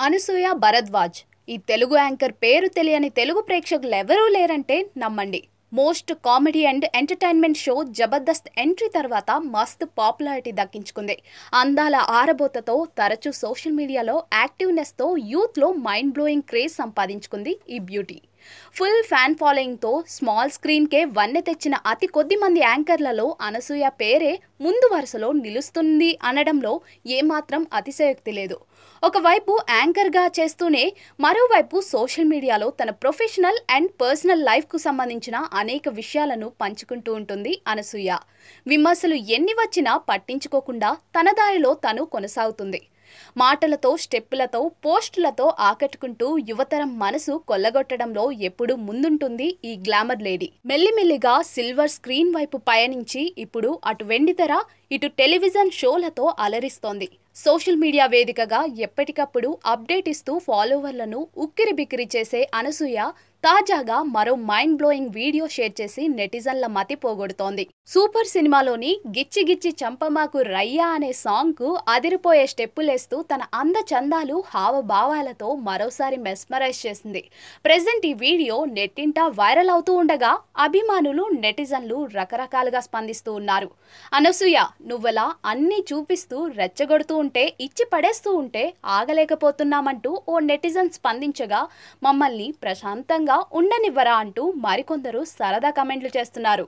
అనసూయ భరద్వాజ్ ఈ తెలుగు యాంకర్ పేరు తెలియని తెలుగు ప్రేక్షకులు ఎవరూ లేరంటే నమ్మండి. Most comedy and entertainment show Jabardasth entry తర్వాత మస్తు పాపులారిటీ దక్కించుకుంది. అందాల ఆరబోతతో తరచూ సోషల్ మీడియాలో యాక్టివ్నెస్తో యూత్లో మైండ్ బ్లోయింగ్ క్రేజ్ సంపాదించుకుంది ఈ బ్యూటీ. ఫుల్ ఫ్యాన్ ఫాలోయింగ్తో స్మాల్ స్క్రీన్కే వన్నె తెచ్చిన అతి కొద్ది మంది యాంకర్లలో అనసూయ పేరే ముందు వరుసలో నిలుస్తుంది అనడంలో ఏమాత్రం అతిశయోక్తి లేదు. ఒకవైపు యాంకర్గా చేస్తూనే మరోవైపు సోషల్ మీడియాలో తన ప్రొఫెషనల్ అండ్ పర్సనల్ లైఫ్కు సంబంధించిన అనేక విషయాలను పంచుకుంటూ ఉంటుంది అనసూయ. విమర్శలు ఎన్ని వచ్చినా పట్టించుకోకుండా తన దారిలో తను కొనసాగుతుంది. మాటలతో, స్టెప్పులతో, పోస్టులతో ఆకట్టుకుంటూ యువతరం మనసు కొల్లగొట్టడంలో ఎప్పుడూ ముందుంటుంది ఈ గ్లామర్ లేడీ. మెల్లిమెల్లిగా సిల్వర్ స్క్రీన్ వైపు పయనించి ఇప్పుడు అటు వెండితెర, ఇటు టెలివిజన్ షోలతో అలరిస్తోంది. సోషల్ మీడియా వేదికగా ఎప్పటికప్పుడు అప్డేట్ ఇస్తూ ఫాలోవర్లను ఉక్కిరిబిక్కిరి చేసే అనసూయ తాజాగా మరో మైండ్ బ్లోయింగ్ వీడియో షేర్ చేసి నెటిజన్ల మతి పోగొడుతోంది. సూపర్ సినిమాలోని గిచ్చి గిచ్చి చంపమాకు రయ్యా అనే సాంగ్ కు అదిరిపోయే స్టెప్పులేస్తూ తన అందచందాలు, హావభావాలతో మరోసారి మెస్మరైజ్ చేసింది. ప్రెజెంట్ ఈ వీడియో నెట్టింటా వైరల్ అవుతూ ఉండగా అభిమానులు, నెటిజన్లు రకరకాలుగా స్పందిస్తూ ఉన్నారు. అనసూయ నువ్వలా అన్నీ చూపిస్తూ రెచ్చగొడుతూ ఉంటే, ఇచ్చి పడేస్తూ ఉంటే ఆగలేకపోతున్నామంటూ ఓ నెటిజన్ స్పందించగా మమ్మల్ని ప్రశాంతంగా ఉండనివ్వరా అంటూ మరికొందరు సరదా కమెంట్లు చేస్తున్నారు.